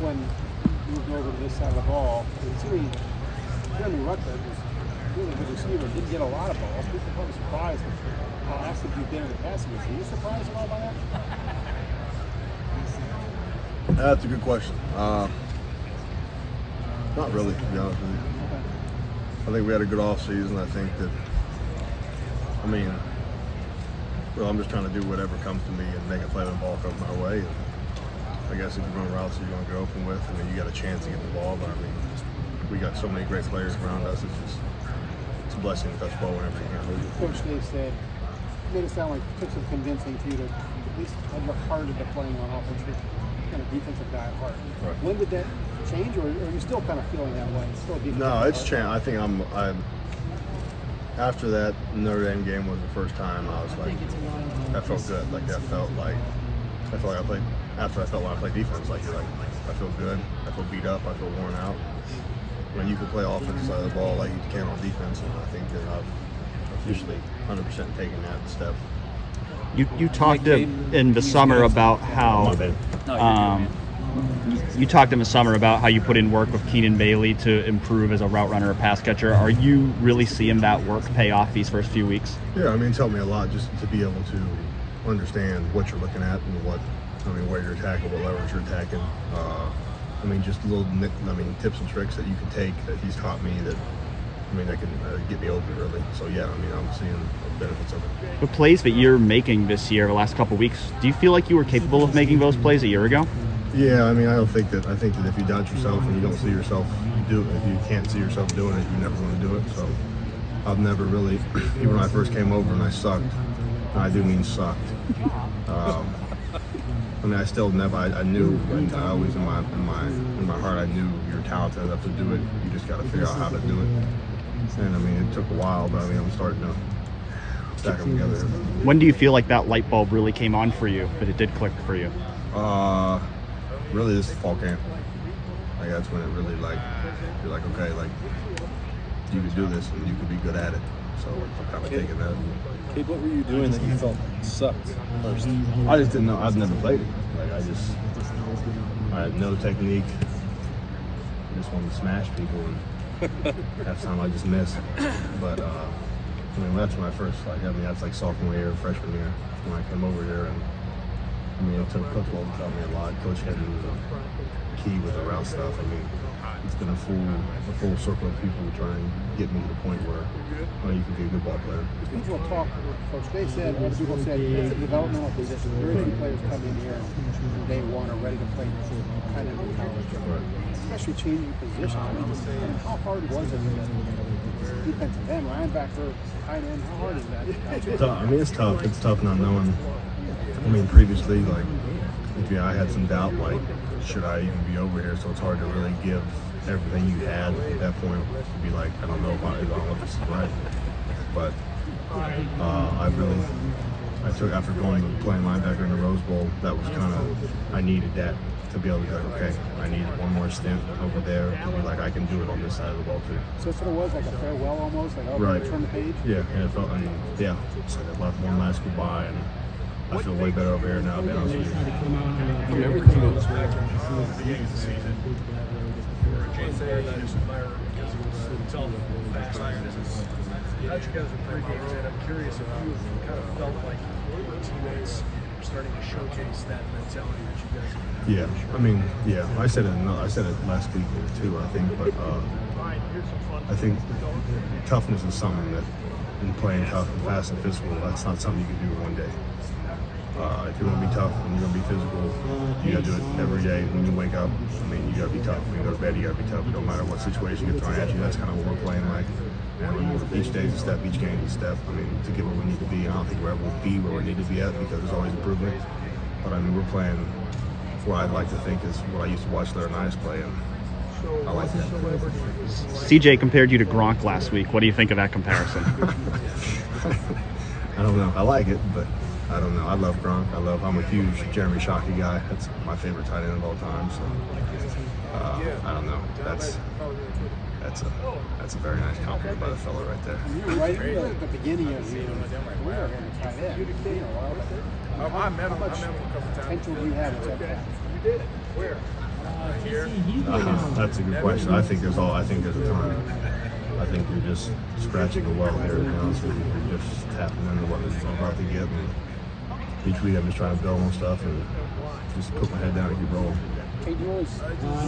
when you moved over to this side of the ball, Jeremy Rutledge was really a good receiver, didn't get a lot of balls. People are probably surprised at how active you've been in the passing game. Are you surprised at all by that? That's a good question. Not really, to be honest with you. Okay. I think we had a good off season. I think that, I'm just trying to do whatever comes to me and make a play when the ball comes my way. And I guess if you're going routes that you're going to go open with, you got a chance to get the ball. But we got so many great players around us. It's a blessing to touch the ball whenever you can. Coach Dave said, made it sound like it took some convincing for you to at least have your heart into playing on offense. You're kind of defensive guy at heart. Right. When did that change, or are you still kind of feeling that way? Still no, it's changed. I think I'm after that Notre Dame game was the first time I was like, that felt good. Like I felt like I played after I felt when I played defense. Like I feel good. I feel beat up. I feel worn out. When you can play offensive side of the ball like you can on defense, and I think that I've officially 100% taken that step. You talked in the summer about how you talked in the summer about how you put in work with Keenan Bailey to improve as a route runner or pass catcher. Are you really seeing that work pay off these first few weeks? Yeah, it's helped me a lot just to be able to understand what you're looking at and where you're attacking, what levers you're attacking. Just little tips and tricks that you can take that he's taught me that can get me open really. So yeah, I'm seeing the benefits of it. The plays that you're making this year, the last couple of weeks, do you feel like you were capable of making those plays a year ago? Yeah, I don't think that. I think that if you doubt yourself and you don't see yourself do it, if you can't see yourself doing it, you're never going to do it. So I've never really, even when I first came over and I sucked, and I do mean sucked. I still never. I knew, and I always in my heart, I knew you're talented enough to do it. You just got to figure out how to do it. And it took a while, but I'm starting to stack them together. When do you feel like that light bulb really came on for you, that it did click for you? Really this fall camp. That's when it really you're like, okay, you could do this and you could be good at it. So I'm kind of taking that. Cade, what were you doing that you felt sucked first? I just didn't know. I've never played it. I had no technique. I just wanted to smash people, and half the time I just missed. But that's when I first that's like sophomore year, freshman year when I came over here, and it took Coach Walton taught me a lot. Coach Henry was a key with the route stuff. It's been a full circle of people trying to get me to the point where you can be a good ball player. People talk, Coach Day said, other people said, it's a developmental position. Very few players come in here from day one are ready to play kind of in college. Right. Especially changing positions. How hard was it? Defensive end, linebacker, tight end, how hard is that? It's tough. It's tough not knowing. Previously, I had some doubt, should I even be over here? So it's hard to really give everything you had at that point. To be like, I don't know if this is right. But I took, after playing linebacker in the Rose Bowl, that was I needed that to be able to be like, okay, I need one more stint over there to be like, I can do it on this side of the ball too. So it sort of was like a farewell almost, right. Turn the page? Yeah, and it felt, it's like I left one last goodbye, and I feel way better over here now, to be honest with you. From everything that was back in the beginning of the season, James there that I just admire because he was tough, fast. How'd you guys were 3 games in? I'm curious if you kind of felt like your teammates were starting to showcase that mentality that you guys have. I said it last week too, I think, but I think toughness is something that, in playing tough and fast and physical, that's not something you can do in one day. If you're going to be tough and you're going to be physical, you got to do it every day. When you wake up, you got to be tough. When you go to bed, you got to be tough. No matter what situation you get thrown at you, that's kind of what we're playing like. And each day is a step, each game is a step. To get where we need to be. I don't think we're ever going to be where we need to be at because there's always improvement. But we're playing what I'd like to think is what I used to watch Larry Nice play, and I like that. CJ compared you to Gronk last week. What do you think of that comparison? I don't know. I like it, but I don't know. I love Gronk. I'm a huge Jeremy Shockey guy. That's my favorite tight end of all time. So I don't know. That's a very nice compliment by the fella right there. You were right at the beginning of your career here in tight end. I met him a couple times. Potential do you have at that? You did. Where? here? That's a good question. I think there's a ton. I think you're just scratching the well here. To be honest with you, you're just tapping into what we're about to get. And each week I'm just trying to build on stuff and just put my head down and keep rolling. Hey, you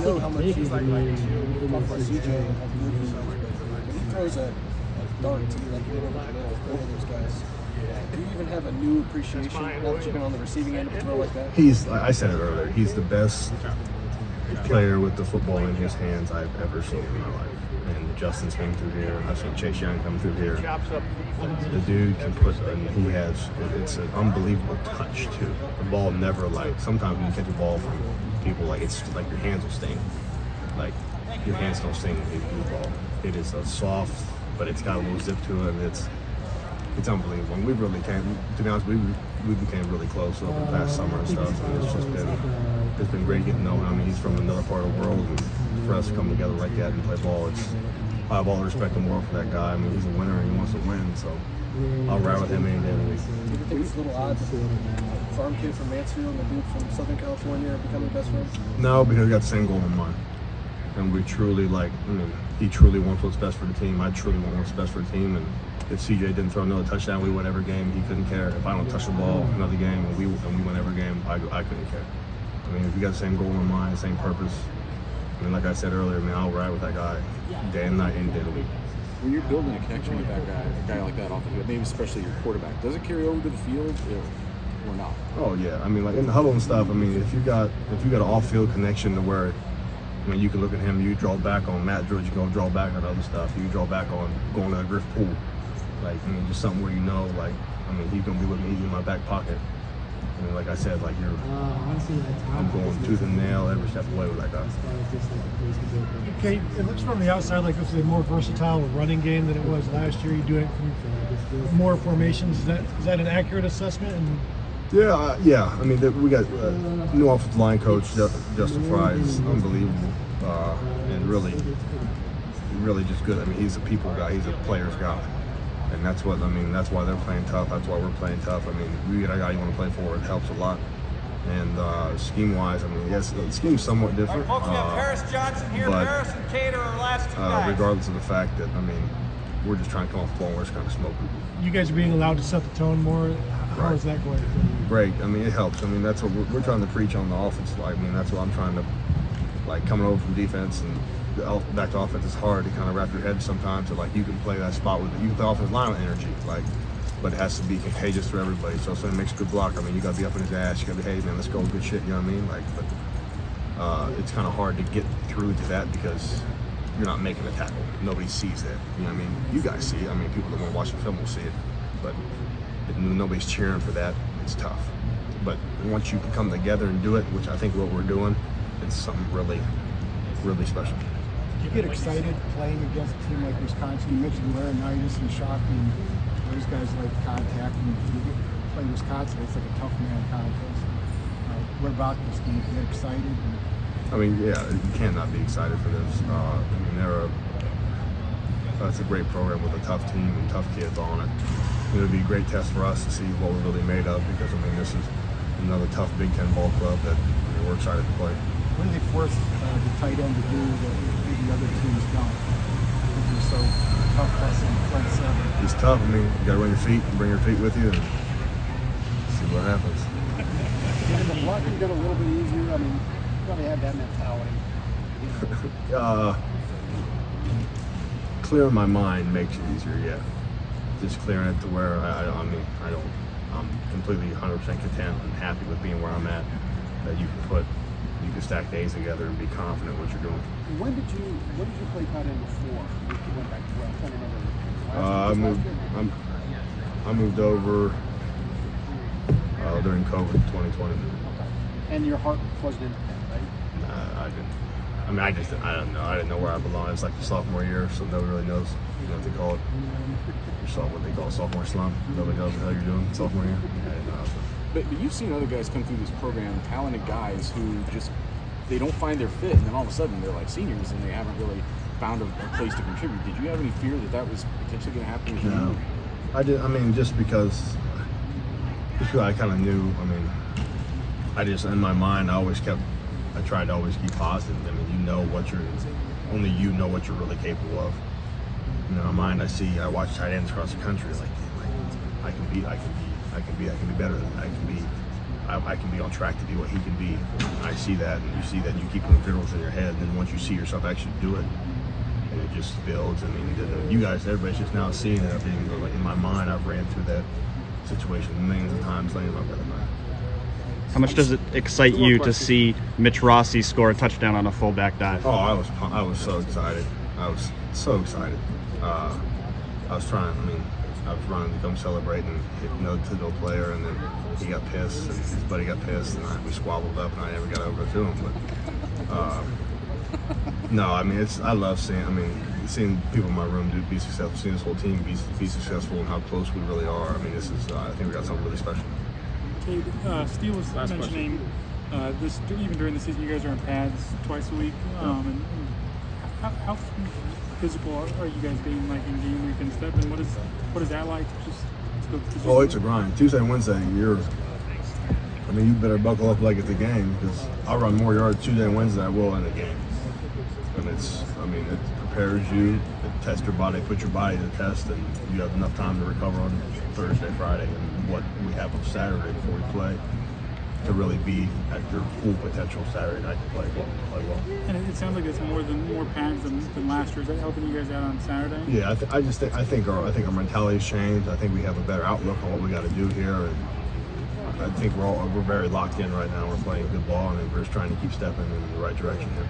know how much he's like talk about CJ and how good he is, but he throws a dart to you like you did over those guys. Do you even have a new appreciation now that you've been on the receiving end of a throw like that? I said it earlier, he's the best player with the football in his hands I've ever seen in my life. And Justin's came through here, and I've seen Chase Young come through here. The dude can put, and it's an unbelievable touch too. The ball never, like, sometimes when you catch a ball from people, like, it's like your hands will sting. Like, your hands don't sting when you do the ball. It is a soft, but it's got a little zip to it, and it's unbelievable. And we really came, to be honest, we became really close over the past summer and stuff. And it's been great getting to know him. I mean, he's from another part of the world, and for us to come together like that and play ball, I have all the respect in the world for that guy. I mean, he's a winner and he wants to win, so I'll ride with him any day of the week. Do you think it's a little odd that farm kid from Mansfield and a dude from Southern California are becoming best friends? No, because we got the same goal in mind. And we truly, he truly wants what's best for the team. I truly want what's best for the team. And if CJ didn't throw another touchdown, we win every game. He couldn't care. If I don't touch the ball another game and we win every game, I couldn't care. I mean, if we got the same goal in mind, same purpose, I mean, like I said earlier, man, I'll ride with that guy day and night, any day of the week. When you're building a connection with that guy, a guy like that off the field, maybe especially your quarterback, does it carry over to the field or not? Oh yeah, I mean, like in the huddle and stuff. I mean, if you got an off-field connection to where, I mean, you can look at him, you draw back on Matt George, you go draw back on other stuff. You draw back on going to the Griff Pool, like, I mean, just something where you know, like, I mean, he's gonna be looking easy in my back pocket. I mean, like I said, like I'm going tooth and nail every step away with that guy. Okay, it looks from the outside like this is a more versatile running game than it was last year. You're doing it from more formations. Is that an accurate assessment? And yeah. I mean, we got new offensive line coach Justin Fry is unbelievable and really just good. I mean, he's a people guy. He's a players guy. And that's what, I mean, that's why they're playing tough. That's why we're playing tough. I mean, we get a guy you want to play for. It helps a lot. And scheme-wise, I mean, yes, the scheme's somewhat different. Folks, we have Harris Johnson here. Harris and Cade are our last two guys. Regardless of the fact that, I mean, we're just trying to come off the ball and we're just kind of smoking. You guys are being allowed to set the tone more. How is that going? Great. I mean, it helps. I mean, that's what we're trying to preach on the offense. I mean, that's what I'm trying to, like, coming over from defense and back to offense is hard to kind of wrap your head sometimes. So, like, you can play that spot with it. You can play offensive line with energy, like, but it has to be contagious for everybody. So if somebody makes a good block, I mean, you got to be up in his ass. You got to be, hey, man, let's go, good shit. You know what I mean? Like, but it's kind of hard to get through to that because you're not making a tackle. Nobody sees that. You know what I mean? You guys see it. I mean, people that want to watch the film will see it. But if nobody's cheering for that, it's tough. But once you come together and do it, which I think what we're doing, it's something really, really special. You get excited playing against a team like Wisconsin. You mentioned Laurinaitis and Shockey. Those guys like contact. And if you play Wisconsin, it's like a tough man contest. What about this? Do you get excited? I mean, yeah, you can't not be excited for this. I mean, it's a great program with a tough team and tough kids on it. It'll be a great test for us to see what we're really made of because, I mean, this is another tough Big Ten ball club that we're excited to play. What do they force the tight end to do that maybe other teams don't? They're so tough pressing front seven. It's tough. I mean, you got to run your feet and bring your feet with you and see what happens. Is the blocking got a little bit easier? I mean, you probably have that mentality. Clearing my mind makes it easier, yeah. Just clearing it to where I'm completely 100% content and happy with being where I'm at. That you can stack days together and be confident what you're doing. When did you play tight end before? You went back to where? I'm trying to remember. I moved over during COVID 2020. Okay. And your heart wasn't in it, right? I didn't. I mean, I don't know. I didn't know where I belonged. It's like the sophomore year, so nobody really knows what they call it. What they call sophomore slump. Nobody knows what the hell you're doing sophomore year. I didn't know. But you've seen other guys come through this program, talented guys who just, they don't find their fit, and then all of a sudden they're like seniors and they haven't really found a place to contribute. Did you have any fear that was potentially going to happen with you? No. I did. I mean, just because I kind of knew. I mean, I just, in my mind, I always kept I try to always keep positive. I mean, only you know what you're really capable of. You know, in my mind, I watch tight ends across the country. Like I can be better than that. I can be on track to be what he can be. And I see that, and you see that, and you keep putting drills in your head. And then once you see yourself actually do it, and it just builds. I mean, you guys, everybody's just now seeing it. I mean, like in my mind, I've ran through that situation millions of times laying my brother. How much does it excite you to see Mitch Rossi score a touchdown on a fullback dive? Oh, I was so excited. I was so excited. I was running to come celebrate and hit to no player, and then he got pissed, and his buddy got pissed, and we squabbled up, and I never got over to him. But no, I mean, I love seeing people in my room be successful, seeing this whole team be successful, and how close we really are. I mean, this is I think we got something really special. Cade, Steve was mentioning this even during the season, you guys are in pads twice a week. And how physical are you guys being like in game week and stuff? And what is that like? Oh, it's a grind. Tuesday and Wednesday, you better buckle up like it's a game, because I'll run more yards Tuesday and Wednesday than I will in a game. And it prepares you, it tests your body, puts your body to the test, and you have enough time to recover on Thursday, Friday, and what we have on Saturday before we play, to really be at your full potential Saturday night to play well. And it sounds like it's more pads than last year. Is that helping you guys out on Saturday? Yeah, I think our mentality's changed. I think we have a better outlook on what we got to do here, and I think we're very locked in right now. We're playing good ball, and we're just trying to keep stepping in the right direction here.